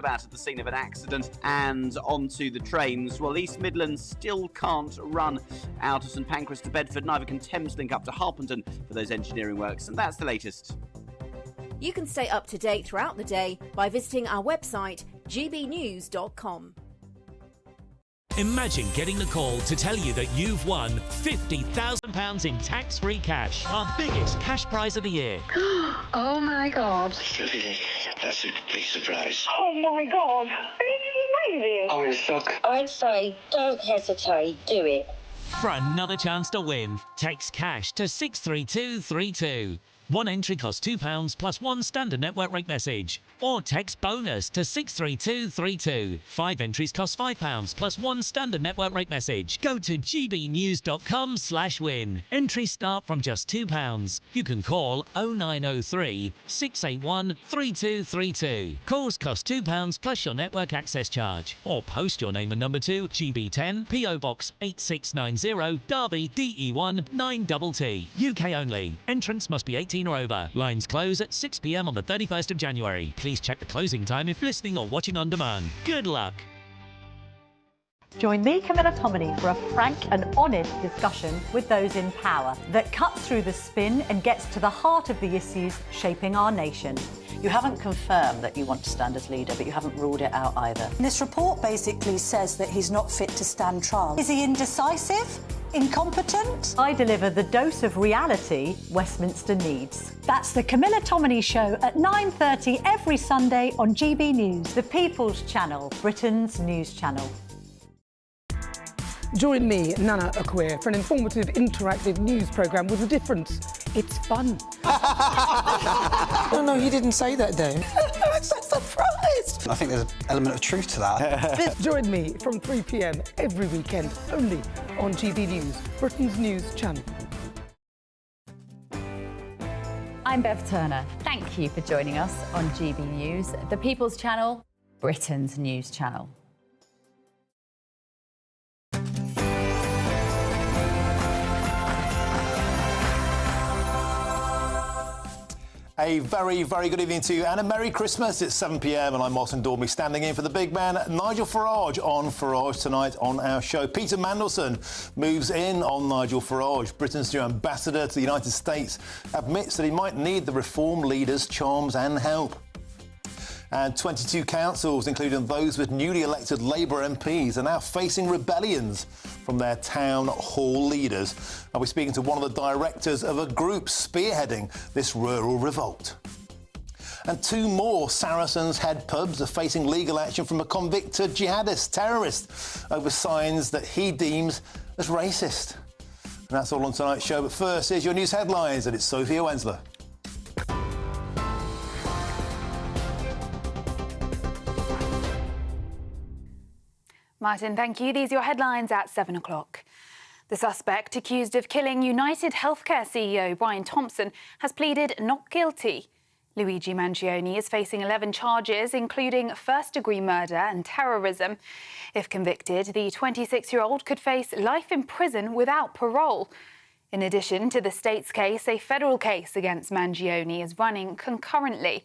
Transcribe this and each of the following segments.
about at the scene of an accident and onto the trains. Well, East Midlands still can't run out of St Pancras to Bedford, neither can Thames link up to Harpenden for those engineering works, and that's the latest. You can stay up to date throughout the day by visiting our website gbnews.com. Imagine getting the call to tell you that you've won £50,000 in tax-free cash, our biggest cash prize of the year. Oh my God. That's a big surprise. Oh my God. This is amazing. I'm in shock. I'd say don't hesitate, do it. For another chance to win, text cash to 63232. One entry costs £2 plus one standard network rate message. Or text bonus to 63232. 5 entries cost £5 plus one standard network rate message. Go to gbnews.com/win. Entries start from just £2. You can call 0903 681 3232. Calls cost £2 plus your network access charge. Or post your name and number to GB10 PO Box 8690 Derby DE1 9TT. UK only. Entrance must be 18 or over. Lines close at 6 p.m. on the 31st of January. Please check the closing time if listening or watching on demand. Good luck. Join me, Camilla Tominey, for a frank and honest discussion with those in power that cuts through the spin and gets to the heart of the issues shaping our nation. You haven't confirmed that you want to stand as leader, but you haven't ruled it out either. This report basically says that he's not fit to stand trial. Is he indecisive? Incompetent? I deliver the dose of reality Westminster needs. That's the Camilla Tominey Show at 9:30 every Sunday on GB News. The People's Channel, Britain's news channel. Join me, Nana Okoye, for an informative, interactive news programme with a difference. It's fun. No, you didn't say that, though. I'm so surprised. I think there's an element of truth to that. Join me from 3 p.m. every weekend, only on GB News, Britain's news channel. I'm Bev Turner. Thank you for joining us on GB News, the People's Channel, Britain's news channel. A very, very good evening to you and a Merry Christmas. It's 7 p.m. and I'm Martin Dormy standing in for the big man, Nigel Farage, on Farage Tonight on our show. Peter Mandelson moves in on Nigel Farage. Britain's new ambassador to the United States admits that he might need the Reform leader's charms and help. And 22 councils, including those with newly elected Labour MPs, are now facing rebellions from their town hall leaders. I'll be speaking to one of the directors of a group spearheading this rural revolt. And 2 more Saracens head pubs are facing legal action from a convicted jihadist terrorist over signs that he deems as racist. And that's all on tonight's show. But first, here's your news headlines, and it's Sophia Wensler. Martin, thank you. These are your headlines at 7 o'clock. The suspect accused of killing United Healthcare CEO Brian Thompson has pleaded not guilty. Luigi Mangione is facing 11 charges, including first-degree murder and terrorism. If convicted, the 26-year-old could face life in prison without parole. In addition to the state's case, a federal case against Mangione is running concurrently.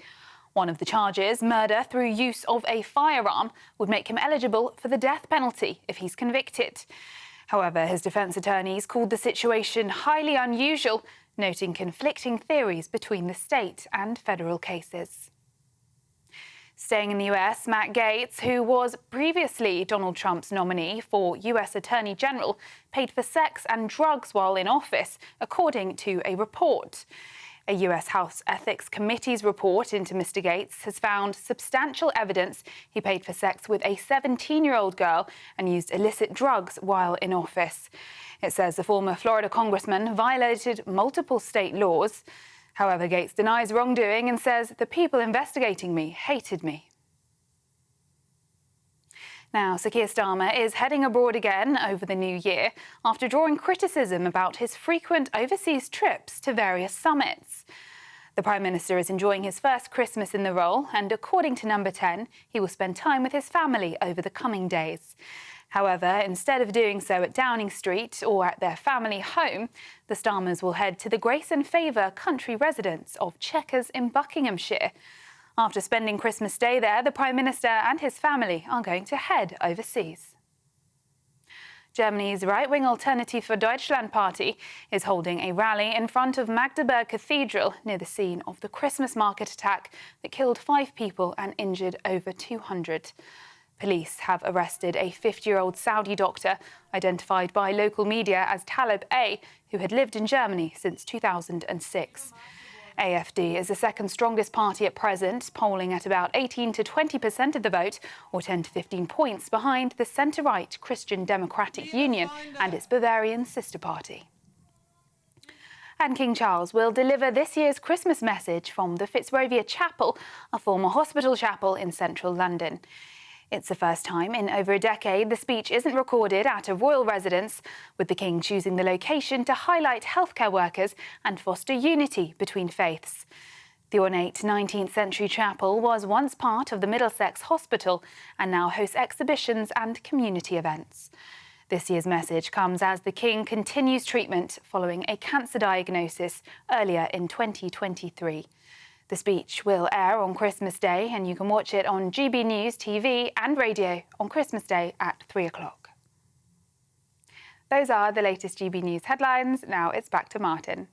One of the charges, murder through use of a firearm, would make him eligible for the death penalty if he's convicted. However, his defence attorneys called the situation highly unusual, noting conflicting theories between the state and federal cases. Staying in the US, Matt Gaetz, who was previously Donald Trump's nominee for US Attorney General, paid for sex and drugs while in office, according to a report. A US House Ethics Committee's report into Mr. Gaetz has found substantial evidence he paid for sex with a 17-year-old girl and used illicit drugs while in office. It says the former Florida congressman violated multiple state laws. However, Gaetz denies wrongdoing and says the people investigating me hated me. Now, Sir Keir Starmer is heading abroad again over the new year after drawing criticism about his frequent overseas trips to various summits. The Prime Minister is enjoying his first Christmas in the role, and according to Number 10, he will spend time with his family over the coming days. However, instead of doing so at Downing Street or at their family home, the Starmers will head to the Grace and Favour country residence of Chequers in Buckinghamshire. After spending Christmas Day there, the Prime Minister and his family are going to head overseas. Germany's right-wing Alternative for Deutschland party is holding a rally in front of Magdeburg Cathedral near the scene of the Christmas market attack that killed 5 people and injured over 200. Police have arrested a 50-year-old Saudi doctor, identified by local media as Talib A, who had lived in Germany since 2006. AfD is the second strongest party at present, polling at about 18 to 20% of the vote, or 10 to 15 points behind the centre-right Christian Democratic Union and its Bavarian sister party. And King Charles will deliver this year's Christmas message from the Fitzrovia Chapel, a former hospital chapel in central London. It's the first time in over a decade the speech isn't recorded at a royal residence, with the King choosing the location to highlight healthcare workers and foster unity between faiths. The ornate 19th century chapel was once part of the Middlesex Hospital and now hosts exhibitions and community events. This year's message comes as the King continues treatment following a cancer diagnosis earlier in 2023. The speech will air on Christmas Day, and you can watch it on GB News TV and radio on Christmas Day at 3 o'clock. Those are the latest GB News headlines. Now it's back to Martin.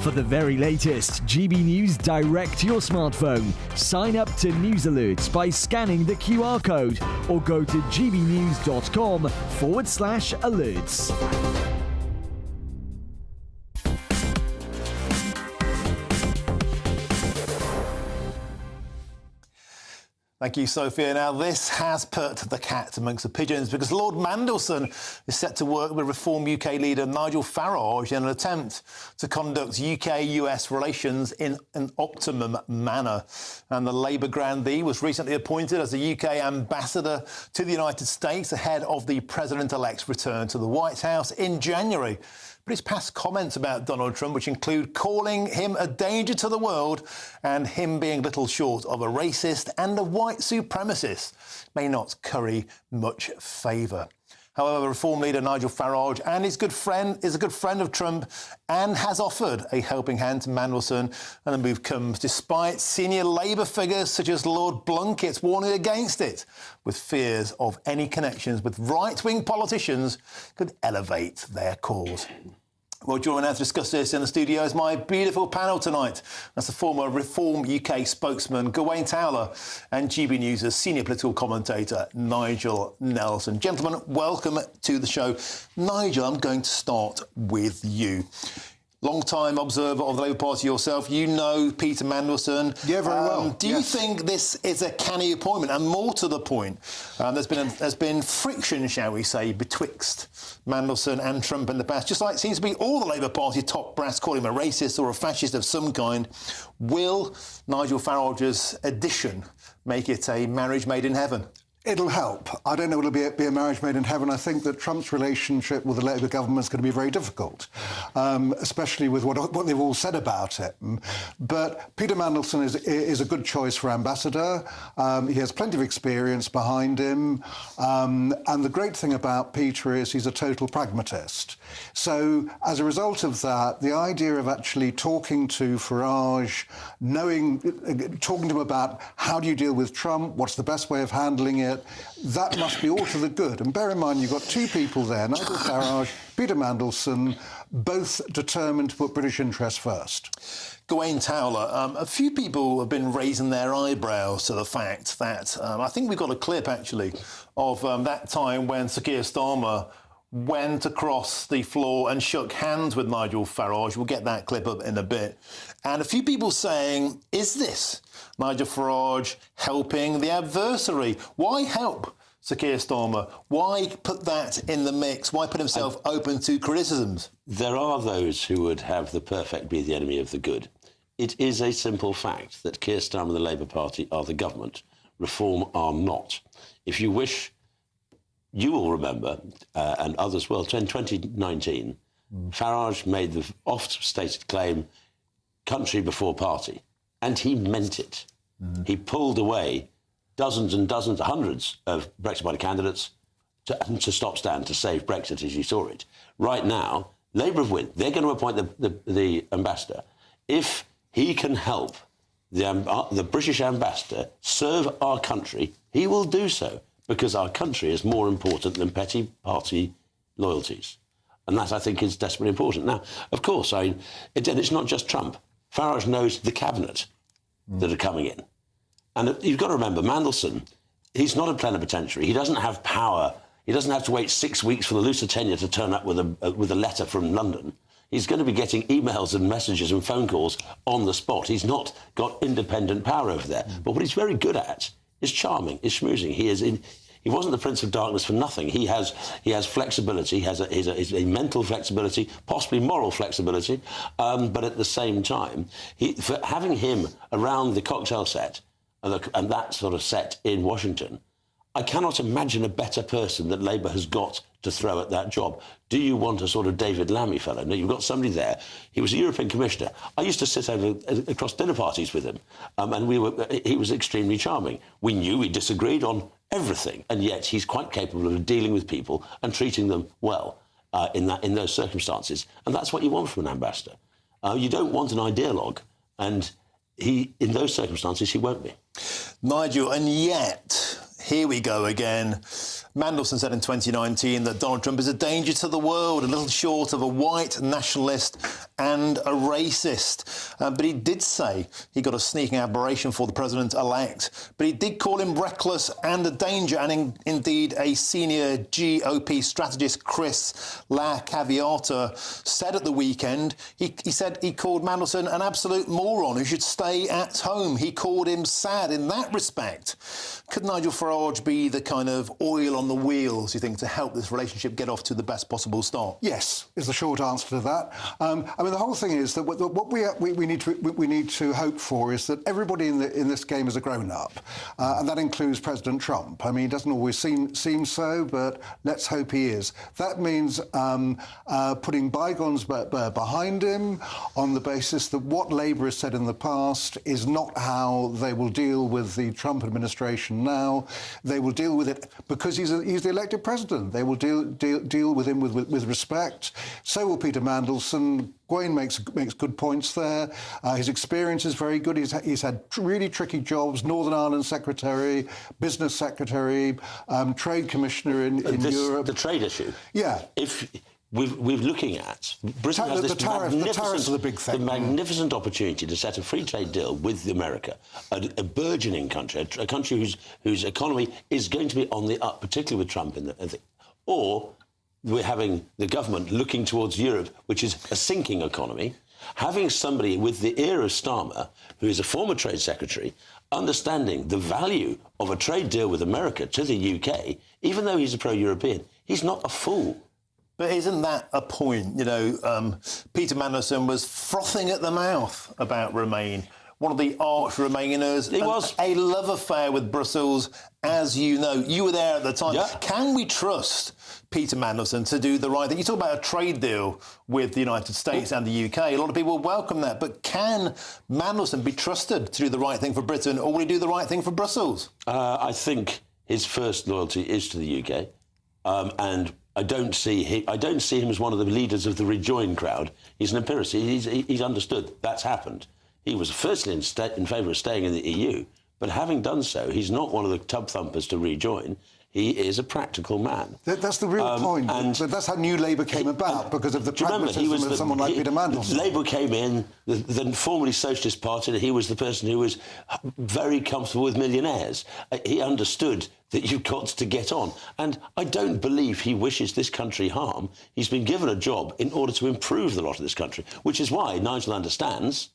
For the very latest GB News direct to your smartphone, sign up to News Alerts by scanning the QR code or go to gbnews.com/alerts. Thank you, Sophia. Now, this has put the cat amongst the pigeons because Lord Mandelson is set to work with Reform UK leader Nigel Farage in an attempt to conduct UK-US relations in an optimum manner. And the Labour grandee was recently appointed as the UK ambassador to the United States ahead of the president-elect's return to the White House in January. But his past comments about Donald Trump, which include calling him a danger to the world and him being little short of a racist and a white supremacist, may not curry much favour. However, Reform leader Nigel Farage is a good friend of Trump and has offered a helping hand to Mandelson, and the move comes despite senior Labour figures such as Lord Blunkett warning against it, with fears of any connections with right-wing politicians could elevate their cause. Well, joining us to discuss this in the studio is my beautiful panel tonight. That's the former Reform UK spokesman, Gawain Towler, and GB News' senior political commentator, Nigel Nelson. Gentlemen, welcome to the show. Nigel, I'm going to start with you. Long-time observer of the Labour Party yourself, you know Peter Mandelson. Yeah, very well. Do you think this is a canny appointment? And more to the point, there's been friction, shall we say, betwixt Mandelson and Trump in the past, just like it seems to be all the Labour Party top brass calling him a racist or a fascist of some kind. Will Nigel Farage's addition make it a marriage made in heaven? It'll help. I don't know it'll be a marriage made in heaven. I think that Trump's relationship with the Labour government is going to be very difficult, especially with what they've all said about it. But Peter Mandelson is a good choice for ambassador. He has plenty of experience behind him. And the great thing about Peter is he's a total pragmatist. So as a result of that, the idea of actually talking to Farage, talking to him about how do you deal with Trump, what's the best way of handling it, that must be all to the good. And bear in mind, you've got two people there, Nigel Farage, Peter Mandelson, both determined to put British interests first. Gawain Towler, a few people have been raising their eyebrows to the fact that, I think we've got a clip, actually, of that time when Sir Keir Starmer went across the floor and shook hands with Nigel Farage. We'll get that clip up in a bit. And a few people saying, is this Nigel Farage helping the adversary? Why help Sir Keir Starmer? Why put that in the mix? Why put himself open to criticisms? There are those who would have the perfect be the enemy of the good. It is a simple fact that Keir Starmer and the Labour Party are the government. Reform are not. If you wish, you will remember, and others will, in 2019, Farage made the oft-stated claim, country before party, and he meant it. He pulled away dozens and dozens, hundreds of Brexit Party candidates to stop stand, to save Brexit as you saw it. Right now, Labour have won. They're going to appoint the ambassador. If he can help the British ambassador serve our country, he will do so because our country is more important than petty party loyalties. And that, I think, is desperately important. Now, of course, it's not just Trump. Farage knows the cabinet that are coming in. And you've got to remember, Mandelson, he's not a plenipotentiary. He doesn't have power. He doesn't have to wait 6 weeks for the Lusitania to turn up with a letter from London. He's going to be getting emails and messages and phone calls on the spot. He's not got independent power over there. But what he's very good at is charming, is schmoozing. He wasn't the Prince of Darkness for nothing. He has flexibility. He has a mental flexibility, possibly moral flexibility. But at the same time, for having him around the cocktail set and that sort of set in Washington, I cannot imagine a better person that Labour has got to throw at that job. Do you want a sort of David Lammy fellow? No, you've got somebody there. He was a European commissioner. I used to sit across dinner parties with him, and he was extremely charming. We knew we disagreed on everything, and yet he's quite capable of dealing with people and treating them well in those circumstances. And that's what you want from an ambassador. You don't want an ideologue, and in those circumstances, he won't be. Nigel, and yet, here we go again. Mandelson said in 2019 that Donald Trump is a danger to the world, a little short of a white nationalist and a racist. But he did say he got a sneaking admiration for the president-elect. But he did call him reckless and a danger. And indeed, a senior GOP strategist, Chris La Caviata, said at the weekend, he said he called Mandelson an absolute moron who should stay at home. He called him sad in that respect. Could Nigel Farage be the kind of oil on the wheels, you think, to help this relationship get off to the best possible start? Yes, is the short answer to that. I mean, the whole thing is that what we need to hope for is that everybody in this game is a grown-up, and that includes President Trump. I mean, he doesn't always seem so, but let's hope he is. That means putting bygones behind him on the basis that what Labour has said in the past is not how they will deal with the Trump administration now. They will deal with it because he's the elected president. They will deal with him with respect. So will Peter Mandelson. Gwaine makes good points there. His experience is very good. He's had really tricky jobs: Northern Ireland Secretary, Business Secretary, Trade Commissioner in Europe. The trade issue. Yeah. If we're looking at Britain has this tariffs are the big thing. The magnificent opportunity to set a free trade deal with America, a burgeoning country, a country whose economy is going to be on the up, particularly with Trump in the or we're having the government looking towards Europe, which is a sinking economy, having somebody with the ear of Starmer, who is a former trade secretary, understanding the value of a trade deal with America to the UK, even though he's a pro-European, he's not a fool. But isn't that a point? You know, Peter Mandelson was frothing at the mouth about Remain. One of the arch Remainers. He was. A love affair with Brussels, as you know. You were there at the time. Yeah. Can we trust Peter Mandelson to do the right thing? You talk about a trade deal with the United States and the UK. A lot of people welcome that. But can Mandelson be trusted to do the right thing for Britain, or will he do the right thing for Brussels? I think his first loyalty is to the UK. And I don't see him as one of the leaders of the Rejoin crowd. He's an empiricist. He's understood that's happened. He was firstly in favour of staying in the EU, but having done so, he's not one of the tub thumpers to rejoin. He is a practical man. That's the real point. And that's how New Labour came about, because of the pragmatism of someone like Peter Mandelson. Labour came in, the formerly Socialist Party, he was the person who was very comfortable with millionaires. He understood that you've got to get on. And I don't believe he wishes this country harm. He's been given a job in order to improve the lot of this country, which is why Nigel understands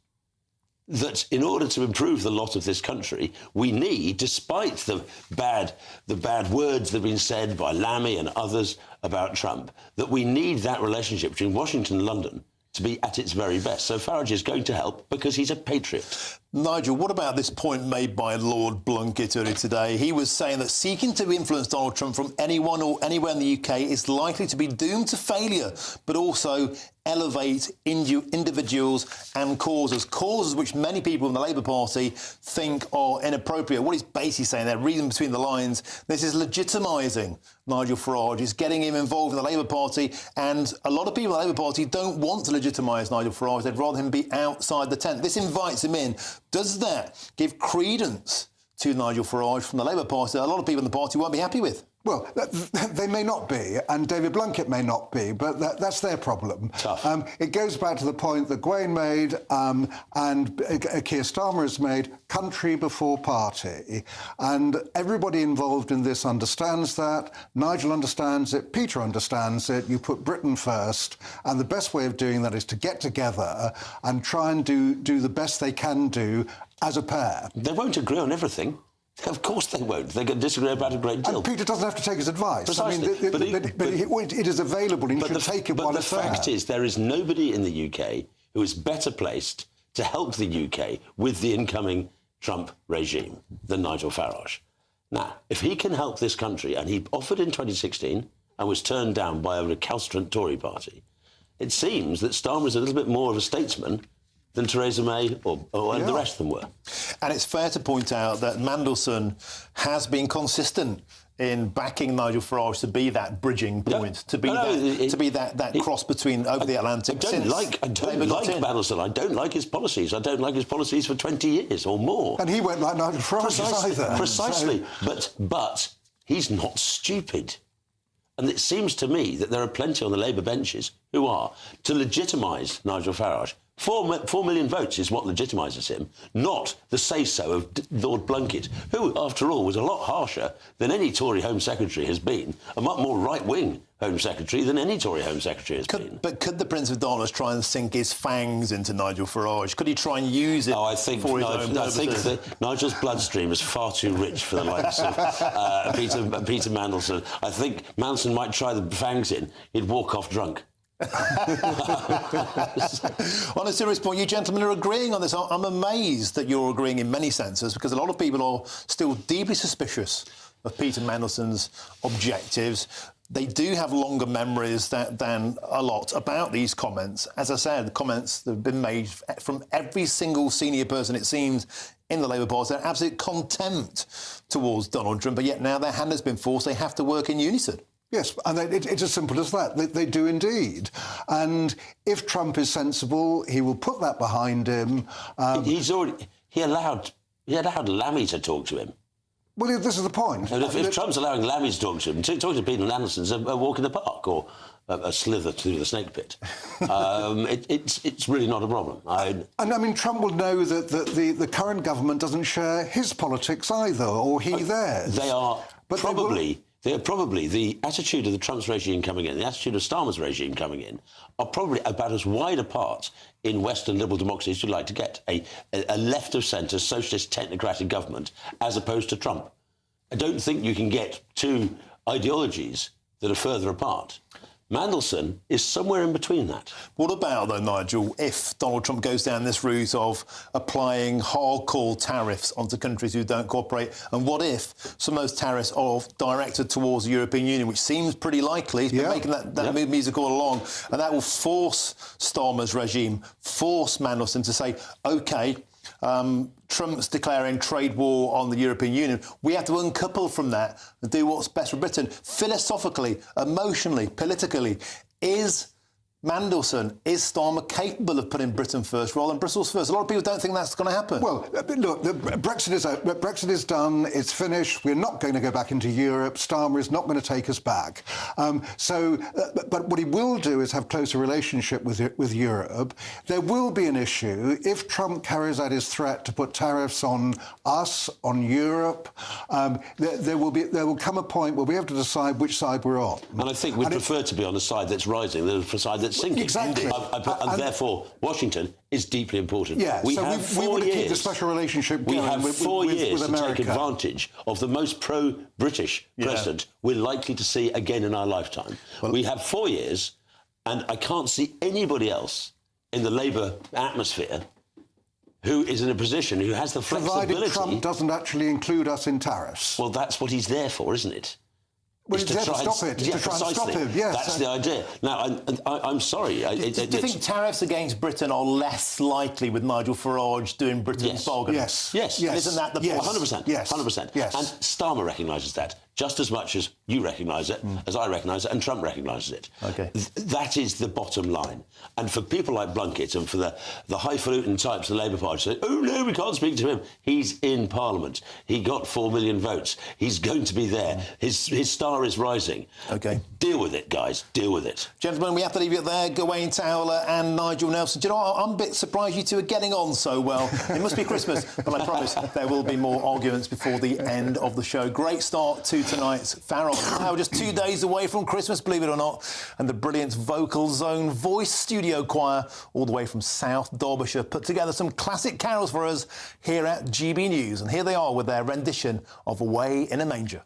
that in order to improve the lot of this country, we need, despite the bad words that have been said by Lammy and others about Trump, that we need that relationship between Washington and London to be at its very best. So Farage is going to help because he's a patriot. Nigel, what about this point made by Lord Blunkett earlier today? He was saying that seeking to influence Donald Trump from anyone or anywhere in the UK is likely to be doomed to failure, but also elevate individuals and causes which many people in the Labour Party think are inappropriate. What he's basically saying there, reading between the lines, this is legitimising Nigel Farage, is getting him involved in the Labour Party, and a lot of people in the Labour Party don't want to legitimise Nigel Farage. They'd rather him be outside the tent. This invites him in. Does that give credence to Nigel Farage from the Labour Party that a lot of people in the party won't be happy with? Well, they may not be, and David Blunkett may not be, but that's their problem. It goes back to the point that Gawain made and Keir Starmer has made, country before party. And everybody involved in this understands that. Nigel understands it. Peter understands it. You put Britain first. And the best way of doing that is to get together and try and do the best they can do as a pair. They won't agree on everything. Of course they won't. They can disagree about a great deal. And Peter doesn't have to take his advice. Precisely. I mean, it is available and you should take it while it's there. But the fact is, there is nobody in the UK who is better placed to help the UK with the incoming Trump regime than Nigel Farage. Now, if he can help this country, and he offered in 2016 and was turned down by a recalcitrant Tory party, it seems that Starmer is a little bit more of a statesman than Theresa May or the rest of them were. And it's fair to point out that Mandelson has been consistent in backing Nigel Farage to be that bridging point, to be that cross between over the Atlantic. I don't like Mandelson. I don't like his policies. I don't like his policies for 20 years or more. And he won't like Nigel Farage either. Precisely. But he's not stupid. And it seems to me that there are plenty on the Labour benches who are, to legitimise Nigel Farage. 4 million votes is what legitimises him, not the say-so of Lord Blunkett, who, after all, was a lot harsher than any Tory Home Secretary has been, a much more right-wing Home Secretary than any Tory Home Secretary has been. But could the Prince of Darkness try and sink his fangs into Nigel Farage? Could he try and use it for his own purposes? I think that Nigel's bloodstream is far too rich for the likes of Peter Mandelson. I think Mandelson might try the fangs in. He'd walk off drunk. On a serious point, you gentlemen are agreeing on this. I'm amazed that you're agreeing in many senses, because a lot of people are still deeply suspicious of Peter Mandelson's objectives. They do have longer memories than a lot about these comments. As I said, the comments that have been made from every single senior person, it seems, in the Labour Party, absolute contempt towards Donald Trump, but yet now their hand has been forced. They have to work in unison. Yes, and it's as simple as that. They do indeed. And if Trump is sensible, he will put that behind him. He allowed Lammy to talk to him. Well, this is the point. And if Trump's allowing Lammy to talk to him, talking to Peter Mandelson's a walk in the park or a slither through the snake pit. It's really not a problem. And I mean, Trump will know that the current government doesn't share his politics either, or he theirs. They are probably the attitude of the Trump's regime coming in, the attitude of Starmer's regime coming in, are probably about as wide apart in Western liberal democracies as you'd like to get. A left-of-centre, socialist, technocratic government, as opposed to Trump. I don't think you can get two ideologies that are further apart. Mandelson is somewhere in between that. What about, though, Nigel, if Donald Trump goes down this route of applying hardcore tariffs onto countries who don't cooperate? And what if some of those tariffs are directed towards the European Union, which seems pretty likely? He's been making that music all along. And that will force Starmer's regime, force Mandelson to say, OK, Trump's declaring trade war on the European Union. We have to uncouple from that and do what's best for Britain. Philosophically, emotionally, politically, is Mandelson, is Starmer capable of putting Britain first rather than Brussels first? A lot of people don't think that's going to happen. Well, look, Brexit is done, it's finished, we're not going to go back into Europe, Starmer is not going to take us back. But what he will do is have closer relationship with Europe. There will be an issue if Trump carries out his threat to put tariffs on us, on Europe. There will come a point where we have to decide which side we're on. And I think we'd prefer to be on the side that's rising than the side that's sinking. Exactly. And therefore, Washington is deeply important. Yeah, we want to keep the special relationship going. We have 4 years with to take advantage of the most pro-British president we're likely to see again in our lifetime. Well, we have 4 years, and I can't see anybody else in the Labour atmosphere who is in a position, who has the flexibility... Provided Trump doesn't actually include us in tariffs. Well, that's what he's there for, isn't it? Well, to try and stop it. Yeah, to try and stop him, yes. That's the idea. Now, I'm sorry. Do you think tariffs against Britain are less likely with Nigel Farage doing Britain's bargain? Yes. Isn't that the point? 100%. Yes. 100%. Yes. And Starmer recognises that just as much as you recognise it, as I recognise it, and Trump recognises it. OK. That is the bottom line. And for people like Blunkett and for the highfalutin types of the Labour Party say, oh, no, we can't speak to him. He's in Parliament. He got 4 million votes. He's going to be there. His star is rising. OK. Deal with it, guys. Deal with it. Gentlemen, we have to leave it there. Gawain Towler and Nigel Nelson. Do you know what? I'm a bit surprised you two are getting on so well. It must be Christmas, but I promise there will be more arguments before the end of the show. Great start to tonight's Farage. Now just 2 days away from Christmas, believe it or not, and the brilliant Vocal Zone Voice Studio Choir, all the way from South Derbyshire, put together some classic carols for us here at GB News. And here they are with their rendition of Away in a Manger.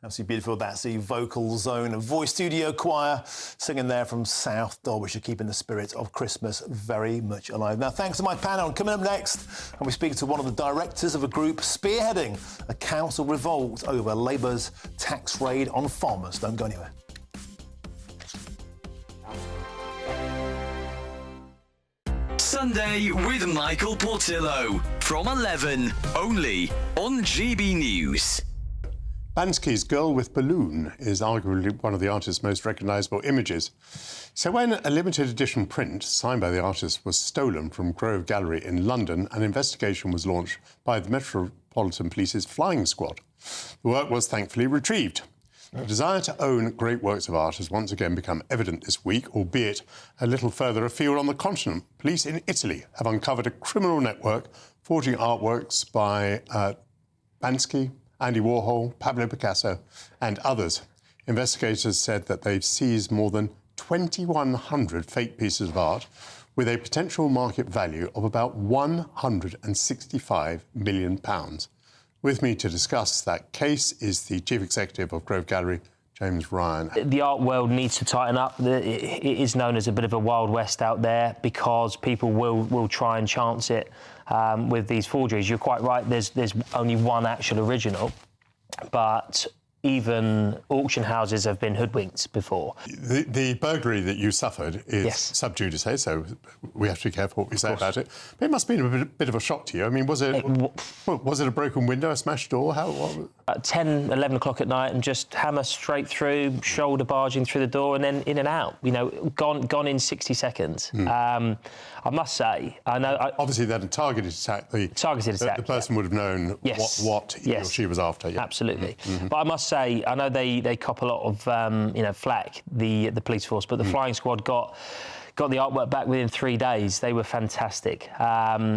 Absolutely beautiful. That's the Vocal Zone Voice Studio Choir singing there from South Derbyshire, keeping the spirit of Christmas very much alive. Now, thanks to my panel. Coming up next, and we speak to one of the directors of a group spearheading a council revolt over Labour's tax raid on farmers. Don't go anywhere. Sunday with Michael Portillo from 11, only on GB News. Bansky's Girl with Balloon is arguably one of the artist's most recognisable images. So when a limited edition print signed by the artist was stolen from Grove Gallery in London, an investigation was launched by the Metropolitan Police's flying squad. The work was thankfully retrieved. The desire to own great works of art has once again become evident this week, albeit a little further afield on the continent. Police in Italy have uncovered a criminal network forging artworks by Bansky, Andy Warhol, Pablo Picasso and others. Investigators said that they've seized more than 2,100 fake pieces of art with a potential market value of about £165 million. With me to discuss that case is the Chief Executive of Grove Gallery, James Ryan. The art world needs to tighten up. It is known as a bit of a Wild West out there because people will try and chance it with these forgeries. You're quite right, there's only one actual original, but even auction houses have been hoodwinked before. The burglary that you suffered is sub judice, so we have to be careful what we say about it. But it must have been a bit of a shock to you. I mean, was it a broken window, a smashed door? At 10, 11 o'clock at night and just hammer straight through, shoulder barging through the door and then in and out, you know, gone in 60 seconds. I must say, I know... Obviously, that a targeted attack. The person would have known what he or she was after. Yeah. Absolutely. But I must say, I know they cop a lot of, flack, the police force, but the flying squad got got the artwork back within 3 days. They were fantastic.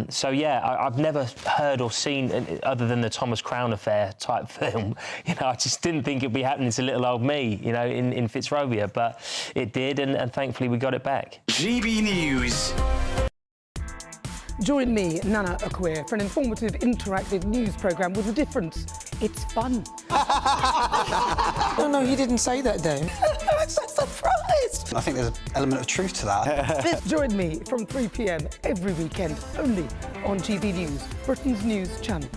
So, yeah, I've never heard or seen, other than the Thomas Crown Affair type film, I just didn't think it'd be happening to little old me, in Fitzrovia, but it did, and thankfully we got it back. GB News. Join me, Nana Akwe, for an informative, interactive news programme with a difference. It's fun. No, he didn't say that, Dave. I'm so surprised. I think there's an element of truth to that. Join me from 3 p.m. every weekend, only on GB News, Britain's news channel.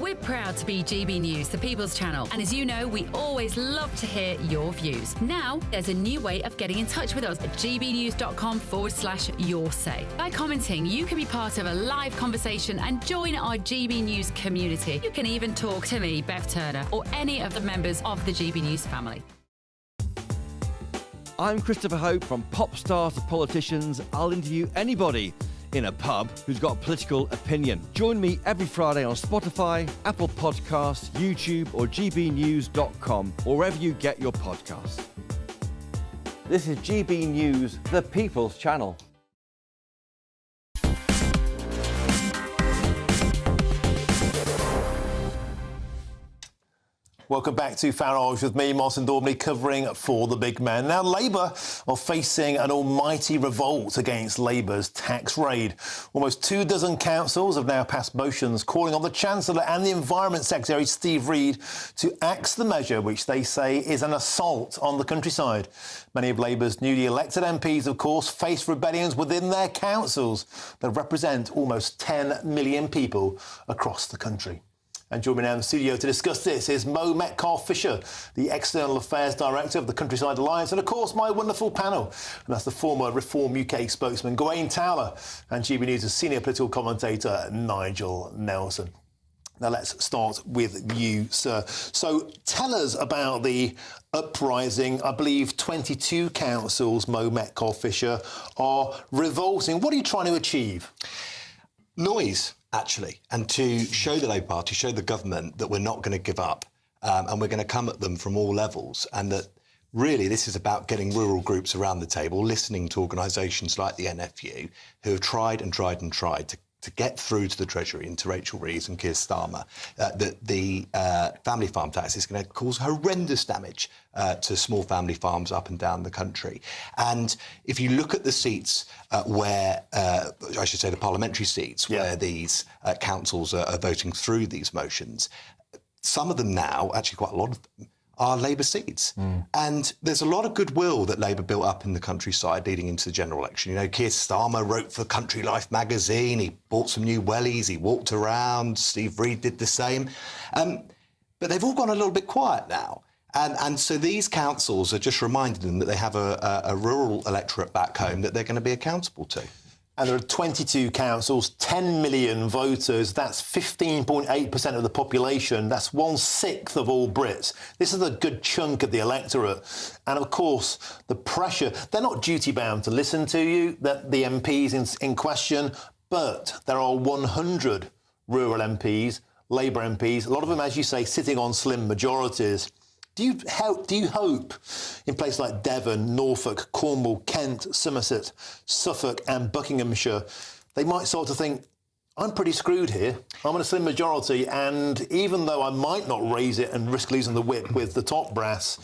We're proud to be GB News, the People's Channel. And as you know, we always love to hear your views. Now, there's a new way of getting in touch with us at gbnews.com/your-say. By commenting, you can be part of a live conversation and join our GB News community. You can even talk to me, Bev Turner, or any of the members of the GB News family. I'm Christopher Hope. From pop stars to politicians, I'll interview anybody in a pub who's got a political opinion. Join me every Friday on Spotify, Apple Podcasts, YouTube or gbnews.com, or wherever you get your podcasts. This is GB News, the People's Channel. Welcome back to Farage with me, Martin Daubney, covering for the big man. Now, Labour are facing an almighty revolt against Labour's tax raid. Almost 24 councils have now passed motions calling on the Chancellor and the Environment Secretary, Steve Reid, to axe the measure, which they say is an assault on the countryside. Many of Labour's newly elected MPs, of course, face rebellions within their councils that represent almost 10 million people across the country. And joining me now in the studio to discuss this is Mo Metcalfe-Fisher, the External Affairs Director of the Countryside Alliance, and of course my wonderful panel. And that's the former Reform UK spokesman Gawain Towler and GB News' senior political commentator Nigel Nelson. Now let's start with you, sir. So tell us about the uprising. I believe 22 councils, Mo Metcalfe-Fisher, are revolting. What are you trying to achieve? Noise, actually, and to show the Labour Party, show the government that we're not going to give up and we're going to come at them from all levels, and that really this is about getting rural groups around the table, listening to organisations like the NFU who have tried and tried and tried to get through to the Treasury and to Rachel Rees and Keir Starmer that the family farm tax is going to cause horrendous damage to small family farms up and down the country. And if you look at the seats where, I should say the parliamentary seats, where these councils are voting through these motions, some of them now, actually quite a lot of them, are Labour seats. And there's a lot of goodwill that Labour built up in the countryside leading into the general election. You know, Keir Starmer wrote for Country Life magazine, he bought some new wellies, he walked around, Steve Reid did the same. But they've all gone a little bit quiet now. And so these councils are just reminding them that they have a rural electorate back home that they're going to be accountable to. And there are 22 councils, 10 million voters. That's 15.8% of the population. That's 1/6 of all Brits. This is a good chunk of the electorate. And of course, the pressure, they're not duty-bound to listen to you, that the MPs in question, but there are 100 rural MPs, Labour MPs, a lot of them, as you say, sitting on slim majorities. Do you hope in places like Devon, Norfolk, Cornwall, Kent, Somerset, Suffolk and Buckinghamshire, they might start to think, I'm pretty screwed here. I'm in a slim majority, and even though I might not raise it and risk losing the whip with the top brass,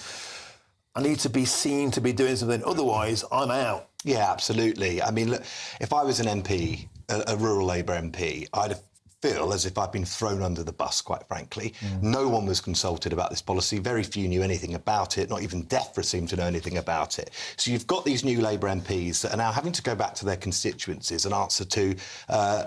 I need to be seen to be doing something. Otherwise, I'm out. Yeah, absolutely. I mean, look, if I was an MP, a rural Labour MP, I'd feel as if I've been thrown under the bus, quite frankly. No one was consulted about this policy. Very few knew anything about it. Not even DEFRA seemed to know anything about it. So you've got these new Labour MPs that are now having to go back to their constituencies and answer to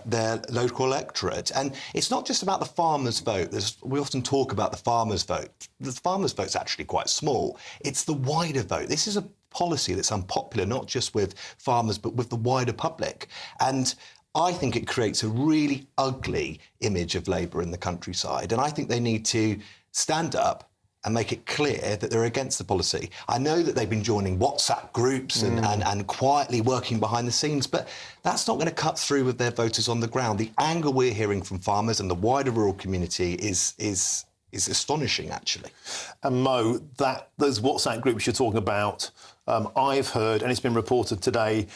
their local electorate. And it's not just about the farmers' vote. We often talk about the farmers' vote. The farmers' vote's actually quite small. It's the wider vote. This is a policy that's unpopular, not just with farmers, but with the wider public. And I think it creates a really ugly image of Labour in the countryside, and I think they need to stand up and make it clear that they're against the policy. I know that they've been joining WhatsApp groups and quietly working behind the scenes, but that's not going to cut through with their voters on the ground. The anger we're hearing from farmers and the wider rural community is astonishing, actually. And Mo, those WhatsApp groups you're talking about, I've heard, and it's been reported today,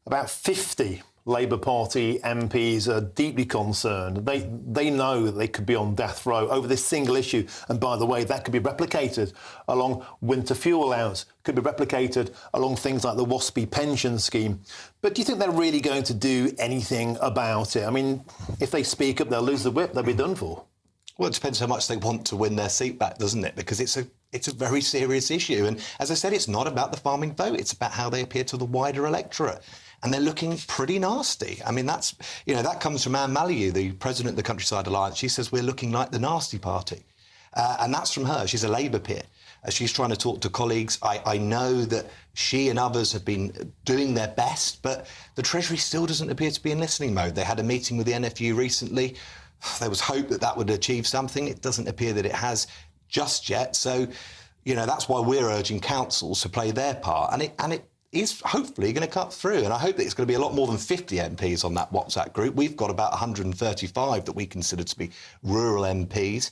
about 50 Labour Party MPs are deeply concerned. They know that they could be on death row over this single issue. And by the way, that could be replicated along winter fuel allowance, could be replicated along things like the WASPy pension scheme. But do you think they're really going to do anything about it? I mean, if they speak up, they'll lose the whip, they'll be done for. Well, it depends how much they want to win their seat back, doesn't it? Because it's a very serious issue. And as I said, it's not about the farming vote. It's about how they appear to the wider electorate. And they're looking pretty nasty. I mean, that comes from Anne Mallieu, the president of the Countryside Alliance. She says we're looking like the nasty party. And that's from her. She's a Labour peer. She's trying to talk to colleagues. I know that she and others have been doing their best, but the Treasury still doesn't appear to be in listening mode. They had a meeting with the NFU recently. There was hope that that would achieve something. It doesn't appear that it has just yet. So, that's why we're urging councils to play their part. And it is hopefully going to cut through. And I hope that it's going to be a lot more than 50 MPs on that WhatsApp group. We've got about 135 that we consider to be rural MPs,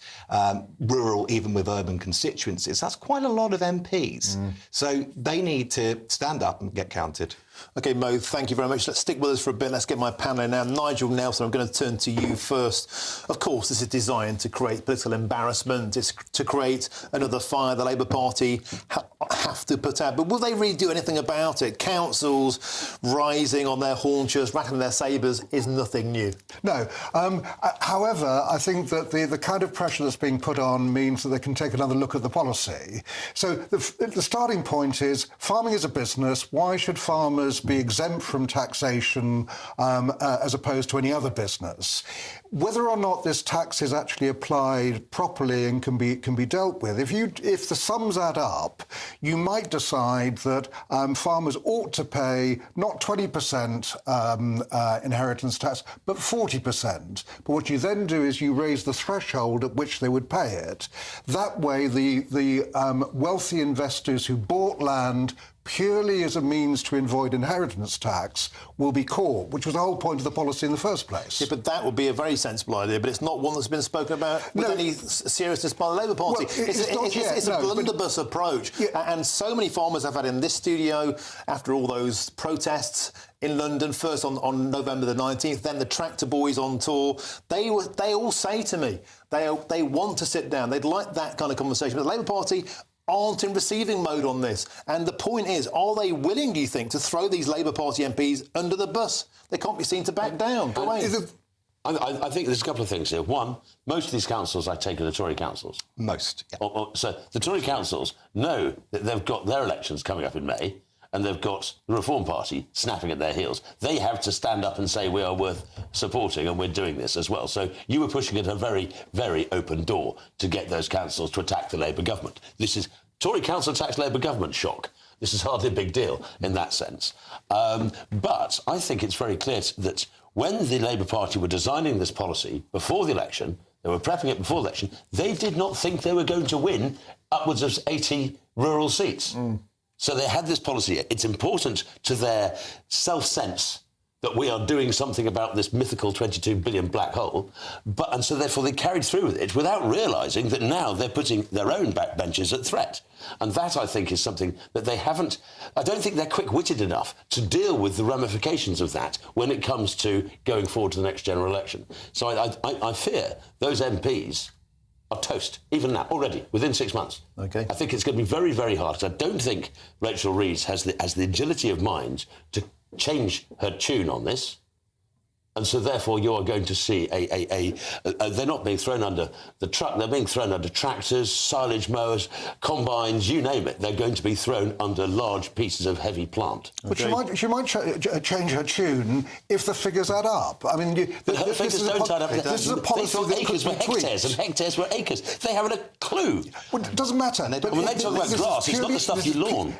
rural even with urban constituencies. That's quite a lot of MPs. So they need to stand up and get counted. OK, Mo, thank you very much. Let's stick with us for a bit. Let's get my panel in now. Nigel Nelson, I'm going to turn to you first. Of course, this is designed to create political embarrassment. It's to create another fire the Labour Party have to put out. But will they really do anything about it? Councils rising on their haunches, rattling their sabres is nothing new. No. However, I think that the kind of pressure that's being put on means that they can take another look at the policy. So the starting point is farming is a business. Why should farmers be exempt from taxation as opposed to any other business? Whether or not this tax is actually applied properly and can be dealt with, if the sums add up, you might decide that farmers ought to pay not 20% inheritance tax, but 40%. But what you then do is you raise the threshold at which they would pay it. That way, the wealthy investors who bought land purely as a means to avoid inheritance tax will be caught, which was the whole point of the policy in the first place. Yeah, but that would be a very sensible idea, but it's not one that's been spoken about with any seriousness by the Labour Party. Well, it's a blunderbuss approach. Yeah. And so many farmers I've had in this studio after all those protests in London, first on November the 19th, then the tractor boys on tour, they all say to me, they want to sit down. They'd like that kind of conversation. But the Labour Party aren't in receiving mode on this. And the point is, are they willing, do you think, to throw these Labour Party MPs under the bus? They can't be seen to back down. I think there's a couple of things here. One, most of these councils, I take, are the Tory councils. Most, yeah. So the Tory councils know that they've got their elections coming up in May, and they've got the Reform Party snapping at their heels. They have to stand up and say we are worth supporting and we're doing this as well. So you were pushing at a very, very open door to get those councils to attack the Labour government. This is Tory council attacks Labour government shock. This is hardly a big deal in that sense. But I think it's very clear that when the Labour Party were designing this policy before the election, they were prepping it before the election, they did not think they were going to win upwards of 80 rural seats. So they had this policy. It's important to their self-sense that we are doing something about this mythical 22 billion black hole. And so therefore they carried through with it without realising that now they're putting their own backbenchers at threat. And that, I think, is something that they haven't... I don't think they're quick-witted enough to deal with the ramifications of that when it comes to going forward to the next general election. So I fear those MPs are toast, even now, already, within 6 months. OK. I think it's going to be very, very hard, because I don't think Rachel Rees has the agility of mind to change her tune on this. And so, therefore, you are going to see they're not being thrown under the truck, they're being thrown under tractors, silage mowers, combines, you name it. They're going to be thrown under large pieces of heavy plant. But she might change her tune if the figures add up. I mean, her figures don't add up. This is a policy that acres were hectares and hectares were acres. They haven't a clue. Well, it doesn't matter. When they talk about grass, it's not the stuff you lawn.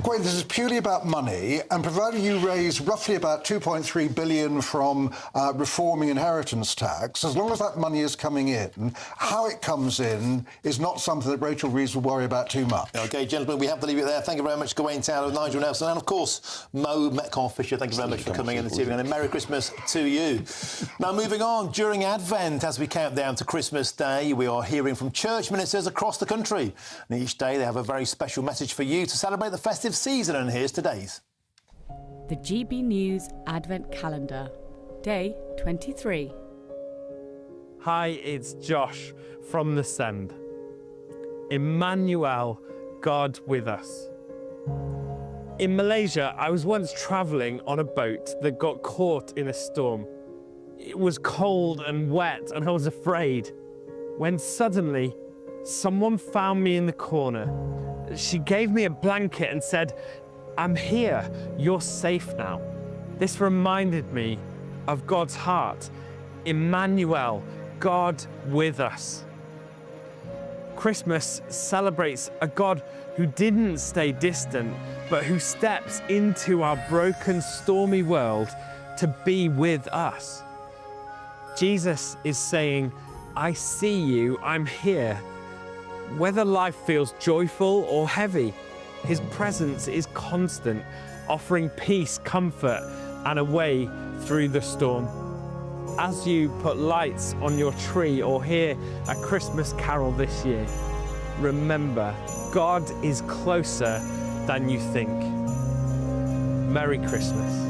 Gwen, this is purely about money, and provided you raise roughly about 2.3 billion from reforming inheritance tax, as long as that money is coming in, how it comes in is not something that Rachel Rees will worry about too much. OK, gentlemen, we have to leave it there. Thank you very much, Gaetz Taylor, Nigel Nelson, and, of course, Mo Metcalfe-Fisher. Thank you very much for coming in this evening, and a Merry Christmas to you. Now, moving on, during Advent, as we count down to Christmas Day, we are hearing from church ministers dioceses across the country. And each day they have a very special message for you to celebrate the festive season, and here's today's. The GB News Advent Calendar, Day 23. Hi, it's Josh from the Send. Emmanuel, God with us. In Malaysia, I was once travelling on a boat that got caught in a storm. It was cold and wet, and I was afraid, when suddenly someone found me in the corner. She gave me a blanket and said, "I'm here, you're safe now." This reminded me of God's heart. Emmanuel, God with us. Christmas celebrates a God who didn't stay distant, but who steps into our broken, stormy world to be with us. Jesus is saying, "I see you, I'm here." Whether life feels joyful or heavy, his presence is constant, offering peace, comfort, and a way through the storm. As you put lights on your tree or hear a Christmas carol this year, remember, God is closer than you think. Merry Christmas.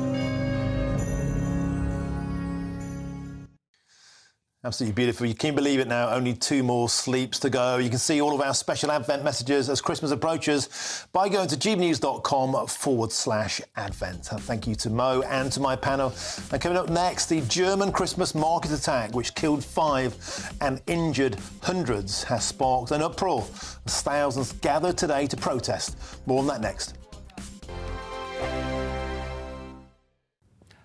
Absolutely beautiful. You can believe it now, only 2 more sleeps to go. You can see all of our special Advent messages as Christmas approaches by going to gbnews.com/Advent. Thank you to Mo and to my panel. And coming up next, the German Christmas market attack, which killed 5 and injured hundreds, has sparked an uproar as thousands gathered today to protest. More on that next.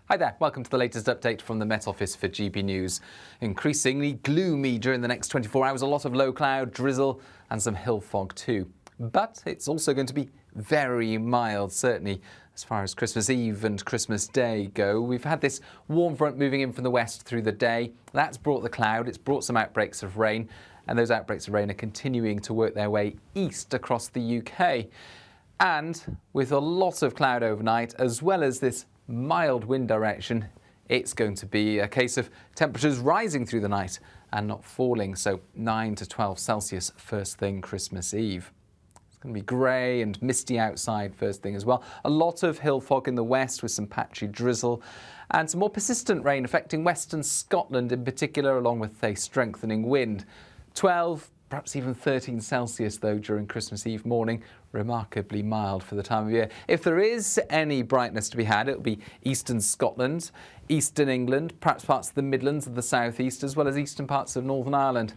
Hi there, welcome to the latest update from the Met Office for GB News. Increasingly gloomy during the next 24 hours, a lot of low cloud, drizzle and some hill fog too. But it's also going to be very mild, certainly as far as Christmas Eve and Christmas Day go. We've had this warm front moving in from the west through the day. That's brought the cloud, it's brought some outbreaks of rain, and those outbreaks of rain are continuing to work their way east across the UK. And with a lot of cloud overnight, as well as this mild wind direction, it's going to be a case of temperatures rising through the night and not falling, so 9 to 12 Celsius first thing Christmas Eve. It's going to be grey and misty outside first thing as well. A lot of hill fog in the west with some patchy drizzle and some more persistent rain affecting western Scotland in particular, along with a strengthening wind. 12, perhaps even 13 Celsius though during Christmas Eve morning. Remarkably mild for the time of year. If there is any brightness to be had, it'll be eastern Scotland, eastern England, perhaps parts of the Midlands and the South East, as well as eastern parts of Northern Ireland.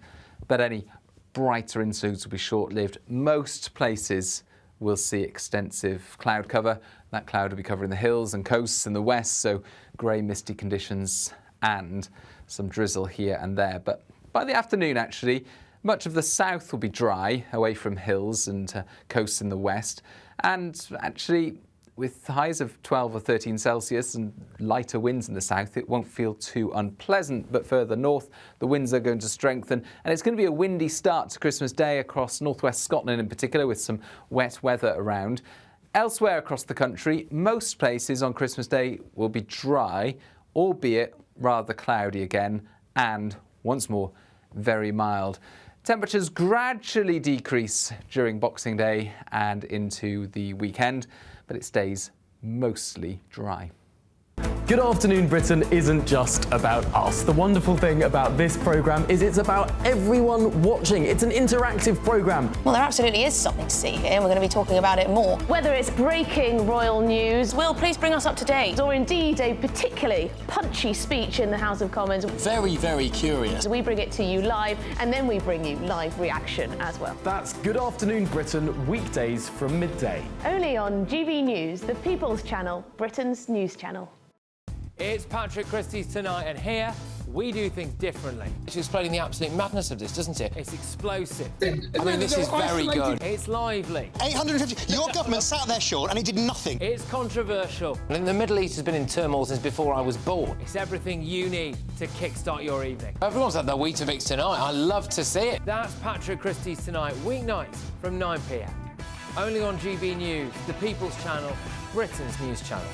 But any brighter ensues will be short-lived. Most places will see extensive cloud cover. That cloud will be covering the hills and coasts in the west, so grey, misty conditions and some drizzle here and there. But by the afternoon, actually, much of the south will be dry, away from hills and coasts in the west. And actually, with highs of 12 or 13 Celsius and lighter winds in the south, it won't feel too unpleasant. But further north, the winds are going to strengthen. And it's going to be a windy start to Christmas Day across northwest Scotland in particular, with some wet weather around. Elsewhere across the country, most places on Christmas Day will be dry, albeit rather cloudy again, and once more, very mild. Temperatures gradually decrease during Boxing Day and into the weekend, but it stays mostly dry. Good Afternoon Britain isn't just about us. The wonderful thing about this programme is it's about everyone watching. It's an interactive programme. Well, there absolutely is something to see here, and we're going to be talking about it more. Whether it's breaking royal news, Will, please bring us up to date. Or indeed a particularly punchy speech in the House of Commons. Very, very curious. We bring it to you live, and then we bring you live reaction as well. That's Good Afternoon Britain, weekdays from midday. Only on GB News, the People's Channel, Britain's news channel. It's Patrick Christys Tonight, and here we do things differently. It's explaining the absolute madness of this, doesn't it? It's explosive. I mean, this is very good. It's lively. 850. Your government sat there, Sean, and it did nothing. It's controversial. And the Middle East has been in turmoil since before I was born. It's everything you need to kickstart your evening. Everyone's had their Weetabix tonight. I love to see it. That's Patrick Christys Tonight, weeknights from 9 p.m. Only on GB News, the People's Channel, Britain's news channel.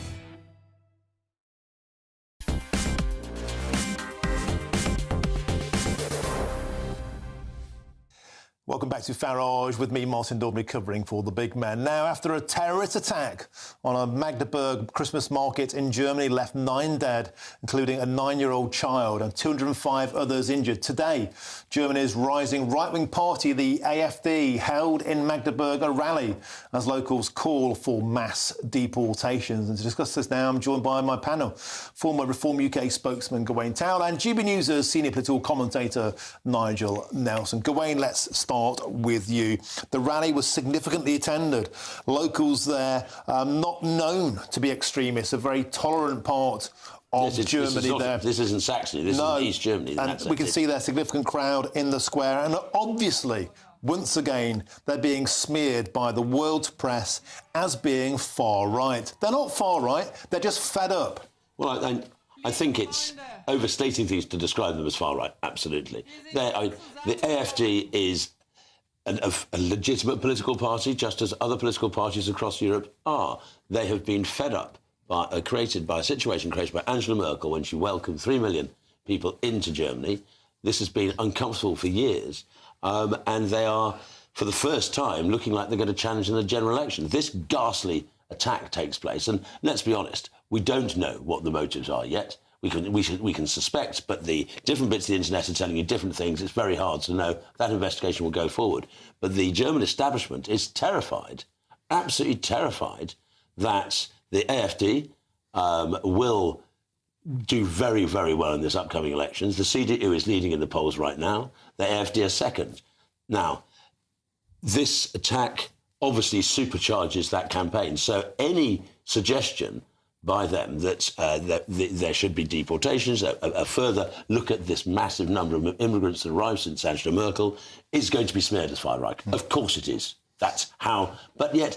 Welcome back to Farage with me, Martin Daubney, covering for the big man. Now, after a terrorist attack on a Magdeburg Christmas market in Germany left 9 dead, including a 9-year-old child, and 205 others injured. Today, Germany's rising right-wing party, the AfD, held in Magdeburg a rally as locals call for mass deportations. And to discuss this now, I'm joined by my panel, former Reform UK spokesman Gawain Towell and GB News' senior political commentator Nigel Nelson. Gawain, let's start with you. The rally was significantly attended. Locals there, not known to be extremists, a very tolerant part of Germany there. This isn't Saxony, this is East Germany. And we can see their significant crowd in the square. And obviously, once again, they're being smeared by the world's press as being far right. They're not far right, they're just fed up. Well, I think it's overstating things to describe them as far right, absolutely. The AfD is a legitimate political party, just as other political parties across Europe are. They have been fed up, created by a situation created by Angela Merkel when she welcomed 3 million people into Germany. This has been uncomfortable for years, and they are, for the first time, looking like they're going to challenge in the general election. This ghastly attack takes place, and let's be honest, we don't know what the motives are yet. We can suspect, but the different bits of the internet are telling you different things. It's very hard to know. That investigation will go forward. But the German establishment is terrified, absolutely terrified, that the AfD will do very, very well in this upcoming elections. The CDU is leading in the polls right now. The AfD are second. Now, this attack obviously supercharges that campaign. So any suggestion by them that there should be deportations, a further look at this massive number of immigrants that arrived since Angela Merkel, is going to be smeared as far right. Of course it is. That's how. But yet,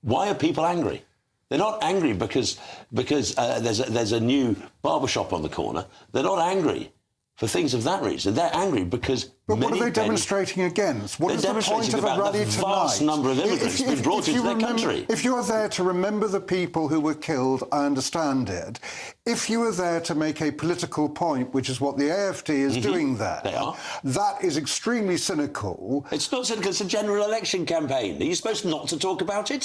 why are people angry? They're not angry because there's a new barbershop on the corner. They're not angry for things of that reason. They're angry because... But what are they demonstrating against? What is the point of a rally tonight? The vast number of immigrants have been brought into their country. If you are there to remember the people who were killed, I understand it. If you are there to make a political point, which is what the AfD is doing there, that is extremely cynical. It's not cynical, it's a general election campaign. Are you supposed not to talk about it?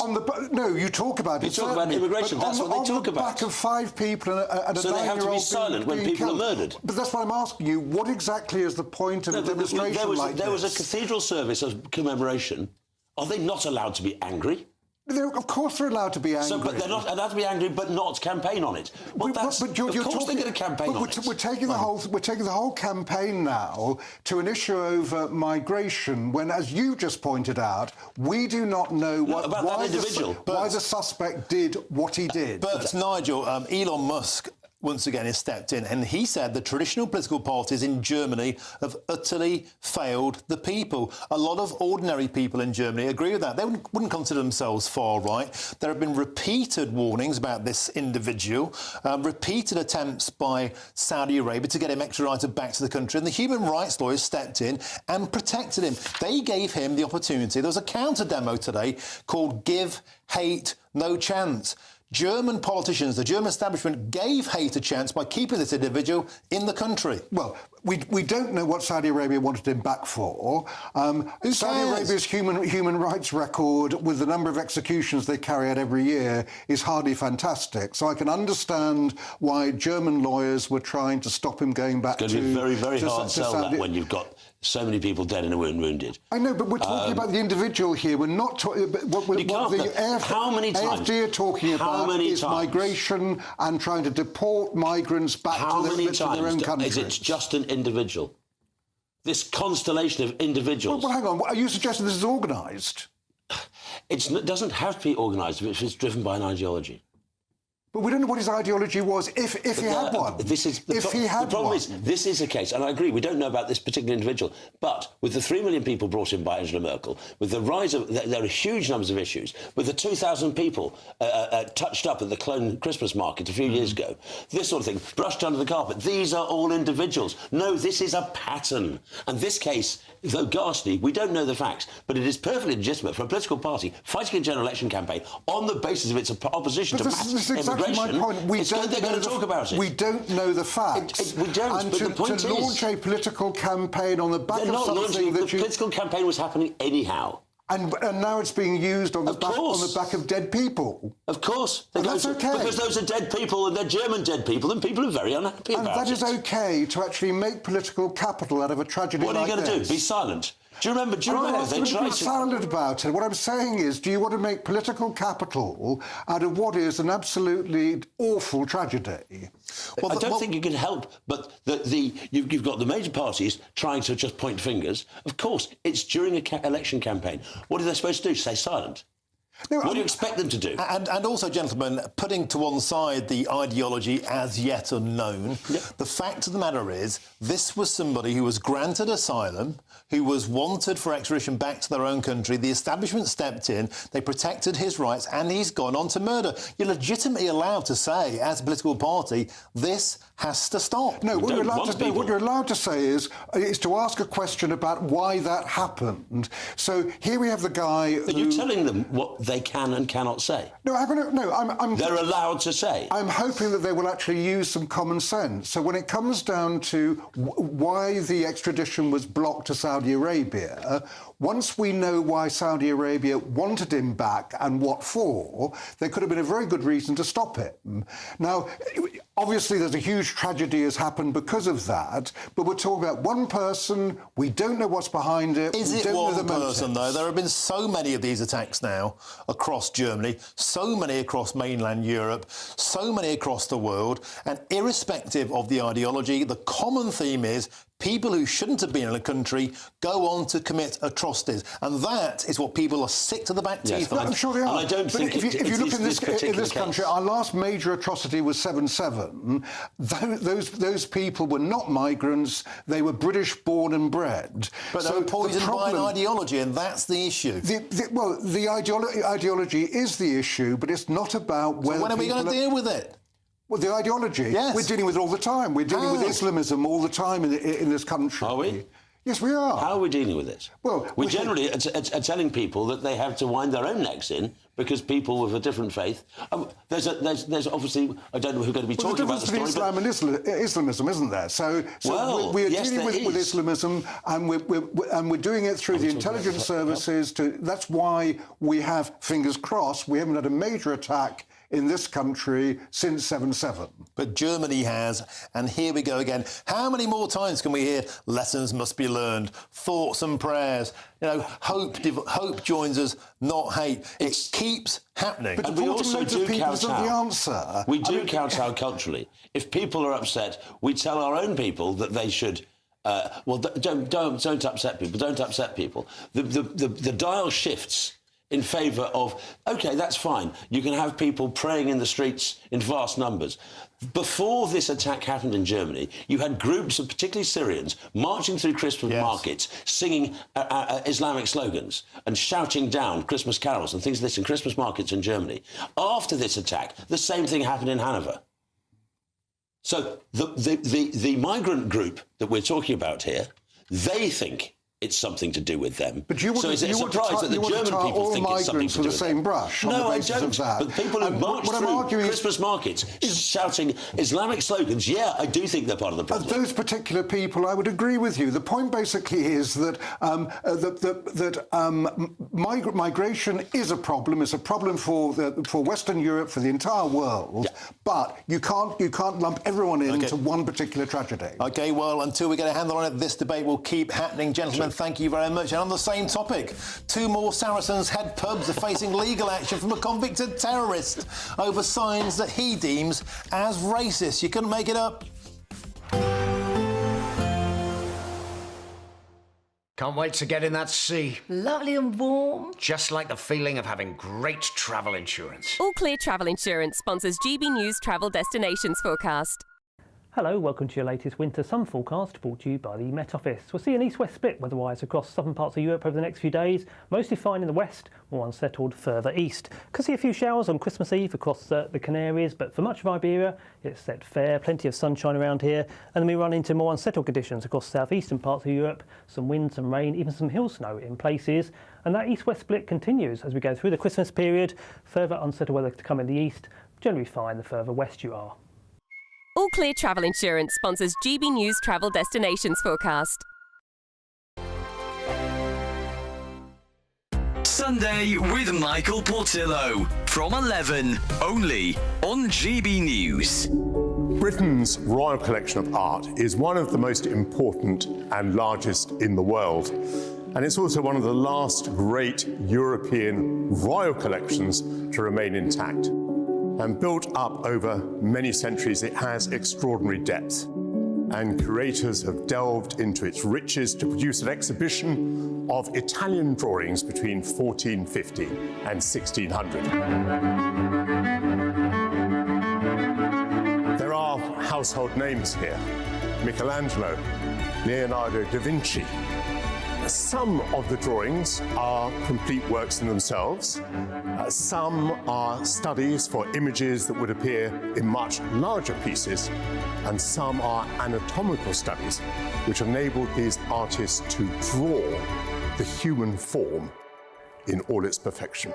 No, you talk about it. You talk about immigration, that's what they talk about. On the back of 5 people and a 9-year-old... So they have to be silent when people are murdered. But that's why I'm asking you, what exactly is the point of a demonstration like this? There was a cathedral service of commemoration. Are they not allowed to be angry? Of course they're allowed to be angry. But they're not allowed to be angry, but not campaign on it. Well, of course they're going to campaign on it. We're taking the whole campaign now to an issue over migration, when, as you just pointed out, we do not know why the suspect did what he did. But Nigel, Elon Musk once again has stepped in, and he said the traditional political parties in Germany have utterly failed the people. A lot of ordinary people in Germany agree with that. They wouldn't consider themselves far right. There have been repeated warnings about this individual, repeated attempts by Saudi Arabia to get him extradited back to the country, and the human rights lawyers stepped in and protected him. They gave him the opportunity. There was a counter demo today called Give Hate No Chance. German politicians, the German establishment, gave hate a chance by keeping this individual in the country. Well, we don't know what Saudi Arabia wanted him back for. Saudi Arabia's human rights record, with the number of executions they carry out every year, is hardly fantastic. So I can understand why German lawyers were trying to stop him going back to... It's going to be very, very hard to sell that when you've got so many people dead and wounded. I know, but we're talking about the individual here. We're not talking... What the how many times? AfD are talking about is migration and trying to deport migrants back to their own countries. Is it just an individual? This constellation of individuals... Well, hang on. Are you suggesting this is organised? It doesn't have to be organised if it's driven by an ideology. But we don't know what his ideology was if he had one. The problem is, this is a case, and I agree, we don't know about this particular individual, but with the 3 million people brought in by Angela Merkel, with the rise of... There are huge numbers of issues. With the 2,000 people touched up at the Cologne Christmas market a few years ago, this sort of thing, brushed under the carpet. These are all individuals. No, this is a pattern. And this case, though ghastly, we don't know the facts, but it is perfectly legitimate for a political party fighting a general election campaign on the basis of its opposition to mass immigration. migration. My point. They're going to talk about it. We don't know the facts. We don't. And but the point to launch a political campaign on the back of something that the political campaign was happening anyhow. And now it's being used on the back of dead people. Of course. That's okay. Because those are dead people, and they're German dead people, and people are very unhappy about it. And that is okay to actually make political capital out of a tragedy like this. What are you going to do? Be silent? Do you remember? They tried to be silent about it. What I'm saying is, do you want to make political capital out of what is an absolutely awful tragedy? Well, I don't think you can help, but you've got the major parties trying to just point fingers. Of course, it's during an election campaign. What are they supposed to do? Stay silent? No, what do you expect them to do? And also, gentlemen, putting to one side the ideology as yet unknown, the fact of the matter is this was somebody who was granted asylum, who was wanted for extradition back to their own country. The establishment stepped in, they protected his rights, and he's gone on to murder. You're legitimately allowed to say, as a political party, this has to stop. No, what you're allowed to say is to ask a question about why that happened. So here we have the guy. Are you telling them what they can and cannot say? No, they're allowed to say. I'm hoping that they will actually use some common sense. So when it comes down to why the extradition was blocked to Saudi Arabia, once we know why Saudi Arabia wanted him back and what for, there could have been a very good reason to stop it. Now, obviously, there's a huge tragedy has happened because of that, but we're talking about one person. We don't know what's behind it. Is it one person, though? There have been so many of these attacks now across Germany, so many across mainland Europe, so many across the world, and irrespective of the ideology, the common theme is people who shouldn't have been in a country go on to commit atrocities. And that is what people are sick to the back teeth of. I'm sure they are. I don't think if you look in this country, our last major atrocity was 7/7. Those people were not migrants. They were British born and bred. But they were poisoned by an ideology, and that's the issue. The ideology is the issue, but it's not about whether. So when are we going to deal with it? Well, the ideology. Yes. We're dealing with it all the time. We're dealing with Islamism all the time in this country. Are we? Yes, we are. How are we dealing with it? Well, we generally are telling people that they have to wind their own necks in because people with a different faith. There's obviously, I don't know who we're going to be talking about the story. There's Islam and Islamism, isn't there? So we're dealing with Islamism, and we're doing it through the intelligence services. That's why we have, fingers crossed, we haven't had a major attack in this country since 7/7. But Germany has, and here we go again. How many more times can we hear lessons must be learned, thoughts and prayers? You know, hope joins us, not hate. It keeps happening. But we also do kowtow. The answer. We do kowtow culturally. If people are upset, we tell our own people that they should. Don't upset people. Don't upset people. The dial shifts in favour of, OK, that's fine. You can have people praying in the streets in vast numbers. Before this attack happened in Germany, you had groups of particularly Syrians marching through Christmas markets, singing Islamic slogans and shouting down Christmas carols and things like this in Christmas markets in Germany. After this attack, the same thing happened in Hanover. So the migrant group that we're talking about here, they think it's something to do with them. But you so is it a surprise that the German people think it's something to do with them? Same brush on the basis of that. But people who march through Christmas markets shouting Islamic slogans, yeah, I do think they're part of the problem. Those particular people, I would agree with you. The point basically is that migration is a problem. It's a problem for Western Europe, for the entire world. Yeah. But you can't lump everyone into one particular tragedy. OK, well, until we get a handle on it, this debate will keep happening. Gentlemen, thank you very much. And on the same topic, 2 more Saracens head pubs are facing legal action from a convicted terrorist over signs that he deems as racist. You couldn't make it up. Can't wait to get in that sea. Lovely and warm. Just like the feeling of having great travel insurance. All Clear Travel Insurance sponsors GB News Travel Destinations Forecast. Hello, welcome to your latest winter sun forecast brought to you by the Met Office. We'll see an east-west split weather-wise across southern parts of Europe over the next few days. Mostly fine in the west, more unsettled further east. Could see a few showers on Christmas Eve across the Canaries, but for much of Iberia, it's set fair, plenty of sunshine around here. And then we run into more unsettled conditions across southeastern parts of Europe. Some wind, some rain, even some hill snow in places. And that east-west split continues as we go through the Christmas period. Further unsettled weather to come in the east. Generally fine the further west you are. All Clear Travel Insurance sponsors GB News Travel Destinations Forecast. Sunday with Michael Portillo from 11, only on GB News. Britain's Royal Collection of Art is one of the most important and largest in the world. And it's also one of the last great European royal collections to remain intact. And built up over many centuries, it has extraordinary depth. And curators have delved into its riches to produce an exhibition of Italian drawings between 1450 and 1600. There are household names here: Michelangelo, Leonardo da Vinci. Some of the drawings are complete works in themselves. Some are studies for images that would appear in much larger pieces. And some are anatomical studies which enabled these artists to draw the human form in all its perfection.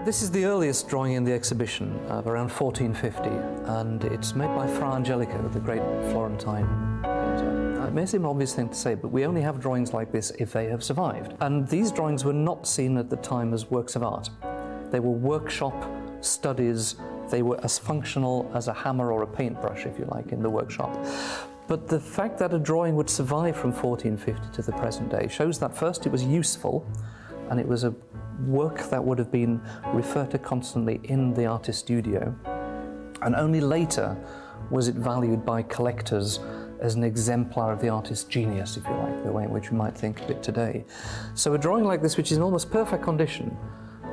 This is the earliest drawing in the exhibition of around 1450, and it's made by Fra Angelico, the great Florentine painter. It may seem an obvious thing to say, but we only have drawings like this if they have survived. And these drawings were not seen at the time as works of art. They were workshop studies. They were as functional as a hammer or a paintbrush, if you like, in the workshop. But the fact that a drawing would survive from 1450 to the present day shows that first it was useful, and it was a work that would have been referred to constantly in the artist's studio, and only later was it valued by collectors as an exemplar of the artist's genius, if you like, the way in which we might think of it today. So a drawing like this, which is in almost perfect condition,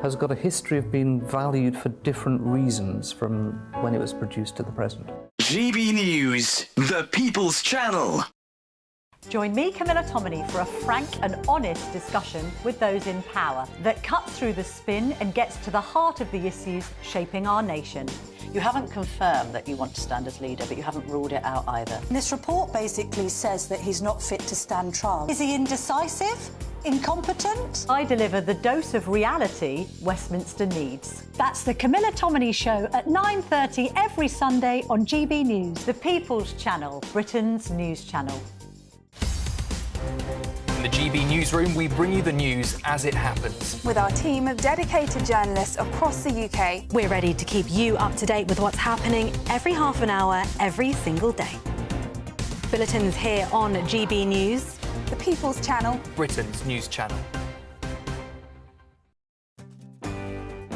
has got a history of being valued for different reasons from when it was produced to the present. GB News, the People's Channel. Join me, Camilla Tominey, for a frank and honest discussion with those in power that cuts through the spin and gets to the heart of the issues shaping our nation. You haven't confirmed that you want to stand as leader, but you haven't ruled it out either. This report basically says that he's not fit to stand trial. Is he indecisive? Incompetent? I deliver the dose of reality Westminster needs. That's the Camilla Tominey Show at 9:30 every Sunday on GB News. The People's Channel, Britain's news channel. In the GB Newsroom, we bring you the news as it happens. With our team of dedicated journalists across the UK, we're ready to keep you up to date with what's happening every half an hour, every single day. Bulletins here on GB News. The People's Channel, Britain's news channel.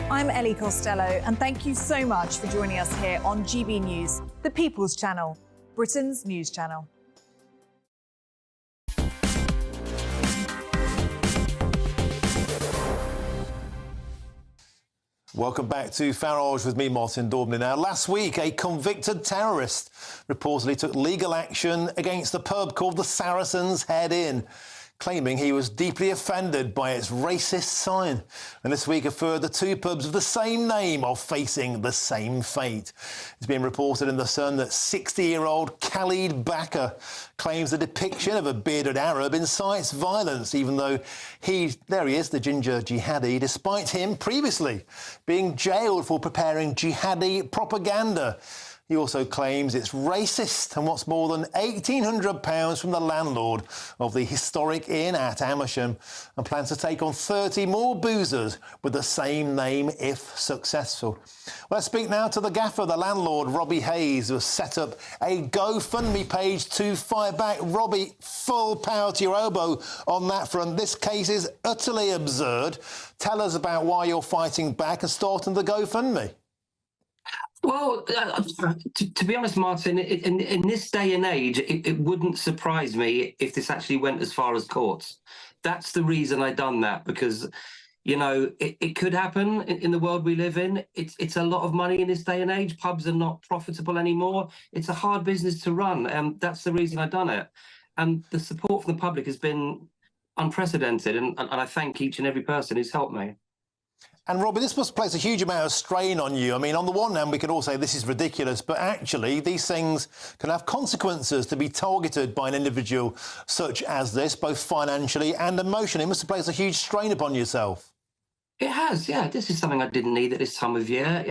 I'm Ellie Costello, and thank you so much for joining us here on GB News, the People's Channel, Britain's news channel. Welcome back to Farage with me, Martin Daubney. Now, last week, a convicted terrorist reportedly took legal action against the pub called the Saracen's Head Inn, claiming he was deeply offended by its racist sign. And this week, a further two pubs of the same name are facing the same fate. It's been reported in The Sun that 60-year-old Khalid Bakr claims the depiction of a bearded Arab incites violence, even though there he is, the ginger jihadi, despite him previously being jailed for preparing jihadi propaganda. He also claims it's racist, and what's more than £1,800 from the landlord of the historic inn at Amersham, and plans to take on 30 more boozers with the same name if successful. Let's speak now to the gaffer, the landlord, Robbie Hayes, who has set up a GoFundMe page to fight back. Robbie, full power to your elbow on that front. This case is utterly absurd. Tell us about why you're fighting back and starting the GoFundMe. Well, to be honest, Martin, in this day and age, it wouldn't surprise me if this actually went as far as courts. That's the reason I done that, because, you know, it could happen in the world we live in. It's a lot of money in this day and age. Pubs are not profitable anymore. It's a hard business to run, and that's the reason I done it. And the support from the public has been unprecedented, and I thank each and every person who's helped me. And Robbie, this must place a huge amount of strain on you. I mean, on the one hand, we could all say this is ridiculous, but actually these things can have consequences to be targeted by an individual such as this, both financially and emotionally. It must have placed a huge strain upon yourself. It has, yeah. This is something I didn't need at this time of year.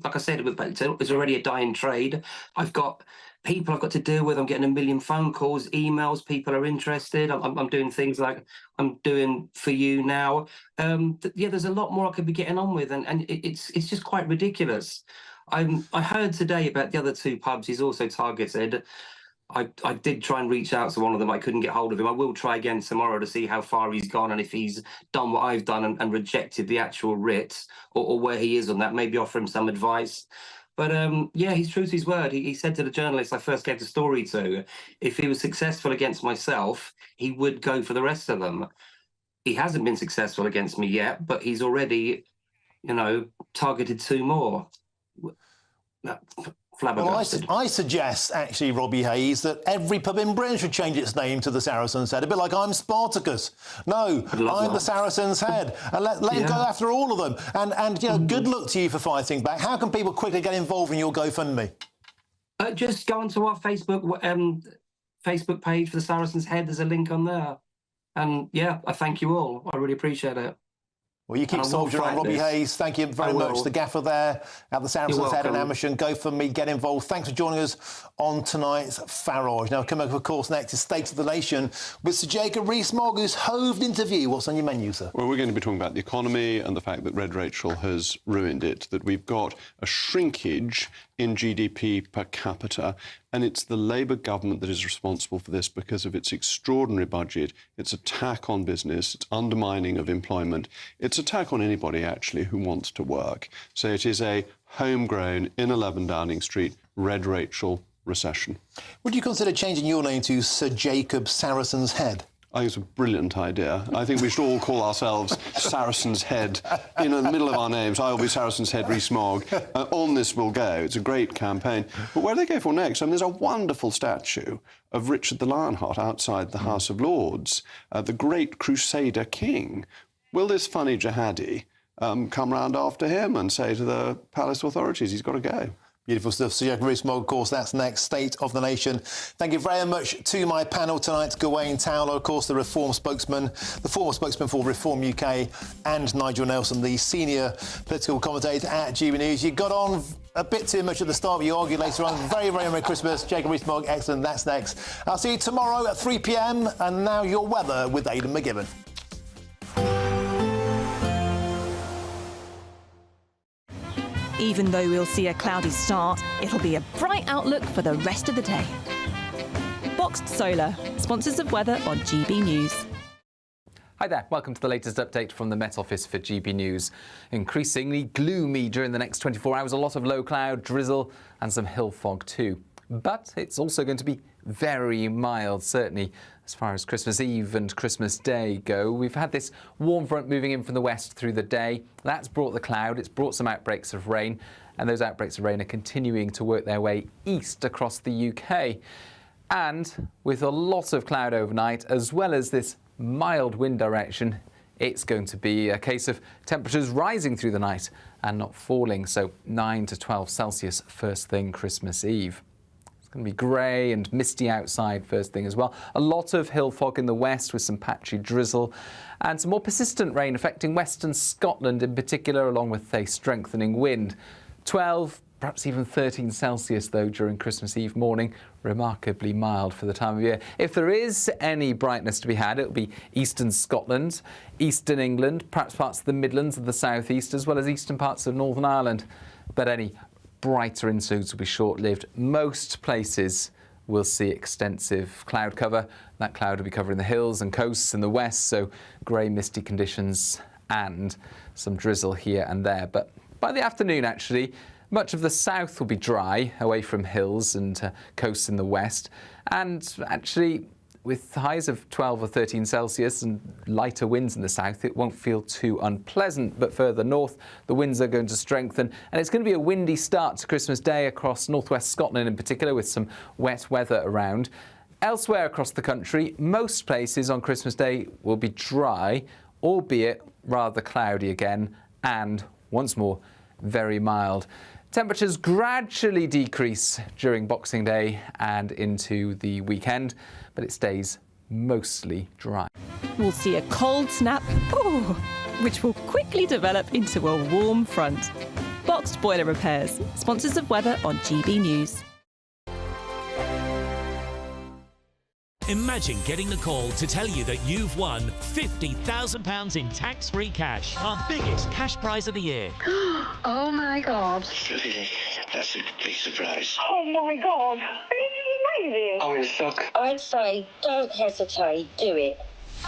Like I said, it's already a dying trade. I've got people I've got to deal with. I'm getting a million phone calls, emails. People are interested. I'm doing things like I'm doing for you now. Yeah, there's a lot more I could be getting on with, and it's just quite ridiculous. I heard today about the other two pubs he's also targeted. I did try and reach out to one of them. I couldn't get hold of him. I will try again tomorrow to see how far he's gone and if he's done what I've done and rejected the actual writ or where he is on that. Maybe offer him some advice. But yeah, he's true to his word. He said to the journalist I first gave the story to, if he was successful against myself, he would go for the rest of them. He hasn't been successful against me yet, but he's already, targeted two more. Well, I suggest, actually, Robbie Hayes, that every pub in Britain should change its name to the Saracen's Head, a bit like I'm Spartacus. No, I'm the Saracen's Head. And let him go after all of them. And good luck to you for fighting back. How can people quickly get involved in your GoFundMe? Just go onto our Facebook page for the Saracen's Head. There's a link on there. And, yeah, I thank you all. I really appreciate it. Well, you keep soldiering on, Robbie Hayes. Thank you very much. The gaffer there at the Saracen's Head in Amersham. GoFundMe, get involved. Thanks for joining us on tonight's Farage. Now, coming up, of course, next is State of the Nation with Sir Jacob Rees-Mogg, who's hoved interview. What's on your menu, sir? Well, we're going to be talking about the economy and the fact that Red Rachel has ruined it, that we've got a shrinkage in GDP per capita, and it's the Labour government that is responsible for this because of its extraordinary budget, its attack on business, its undermining of employment, its attack on anybody, actually, who wants to work. So it is a homegrown, in 11 Downing Street, Red Rachel recession. Would you consider changing your name to Sir Jacob Saracen's Head? I think it's a brilliant idea. I think we should all call ourselves Saracen's Head in the middle of our names. I will be Saracen's Head Rees-Mogg. On this we'll go. It's a great campaign. But where do they go for next? I mean, there's a wonderful statue of Richard the Lionheart outside the House of Lords, the great Crusader king. Will this funny jihadi come round after him and say to the palace authorities he's got to go? Beautiful stuff. Sir Jacob Rees-Mogg, of course, that's next. State of the Nation. Thank you very much to my panel tonight, Gawain Towler, of course, the Reform spokesman, the former spokesman for Reform UK, and Nigel Nelson, the senior political commentator at GBNews. You got on a bit too much at the start, but you argued later on. Very, very Merry Christmas. Jacob Rees-Mogg, excellent. That's next. I'll see you tomorrow at 3 p.m. And now your weather with Aidan McGibbon. Even though we'll see a cloudy start, it'll be a bright outlook for the rest of the day. Boxed Solar, sponsors of weather on GB News. Hi there, welcome to the latest update from the Met Office for GB News. Increasingly gloomy during the next 24 hours, a lot of low cloud, drizzle and some hill fog too. But it's also going to be very mild, certainly as far as Christmas Eve and Christmas Day go. We've had this warm front moving in from the west through the day. That's brought the cloud, it's brought some outbreaks of rain, and those outbreaks of rain are continuing to work their way east across the UK. And with a lot of cloud overnight, as well as this mild wind direction, it's going to be a case of temperatures rising through the night and not falling, so 9 to 12 Celsius first thing Christmas Eve. It's going to be grey and misty outside first thing as well. A lot of hill fog in the west with some patchy drizzle and some more persistent rain affecting western Scotland in particular, along with a strengthening wind. 12, perhaps even 13 Celsius though during Christmas Eve morning. Remarkably mild for the time of year. If there is any brightness to be had, it'll be eastern Scotland, eastern England, perhaps parts of the Midlands and the South East, as well as eastern parts of Northern Ireland. But any brighter intrudes will be short-lived. Most places will see extensive cloud cover. That cloud will be covering the hills and coasts in the west, so grey, misty conditions and some drizzle here and there. But by the afternoon, actually, much of the south will be dry, away from hills and coasts in the west. And actually, with highs of 12 or 13 Celsius and lighter winds in the south, it won't feel too unpleasant. But further north, the winds are going to strengthen. And it's going to be a windy start to Christmas Day across northwest Scotland in particular, with some wet weather around. Elsewhere across the country, most places on Christmas Day will be dry, albeit rather cloudy again, and once more, very mild. Temperatures gradually decrease during Boxing Day and into the weekend, but it stays mostly dry. We'll see a cold snap which will quickly develop into a warm front. Boxed Boiler Repairs, sponsors of weather on GB News. Imagine getting the call to tell you that you've won £50,000 in tax-free cash, our biggest cash prize of the year. Oh my God. That's a big surprise. Oh my God. This is amazing. I'm in shock. I'd say don't hesitate, do it.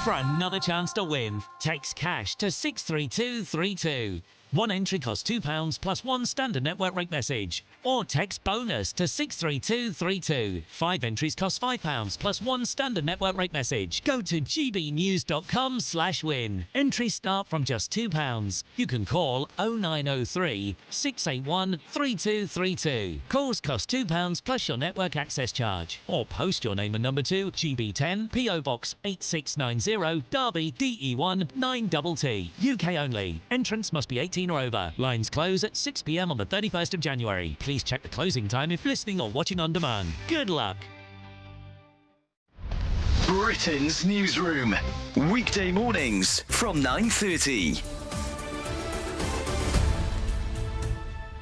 For another chance to win, text cash to 63232. One entry costs £2 plus one standard network rate message. Or text bonus to 63232. 5 entries cost £5 plus one standard network rate message. Go to gbnews.com/win. Entries start from just £2. You can call 0903 681 3232. Calls cost £2 plus your network access charge. Or post your name and number to GB10 PO Box 8690 Derby DE1 9TT. UK only. Entrance must be 18 or over. Lines close at 6 p.m. on the 31st of January. Please check the closing time if listening or watching on demand. Good luck. Britain's Newsroom. Weekday mornings from 9:30.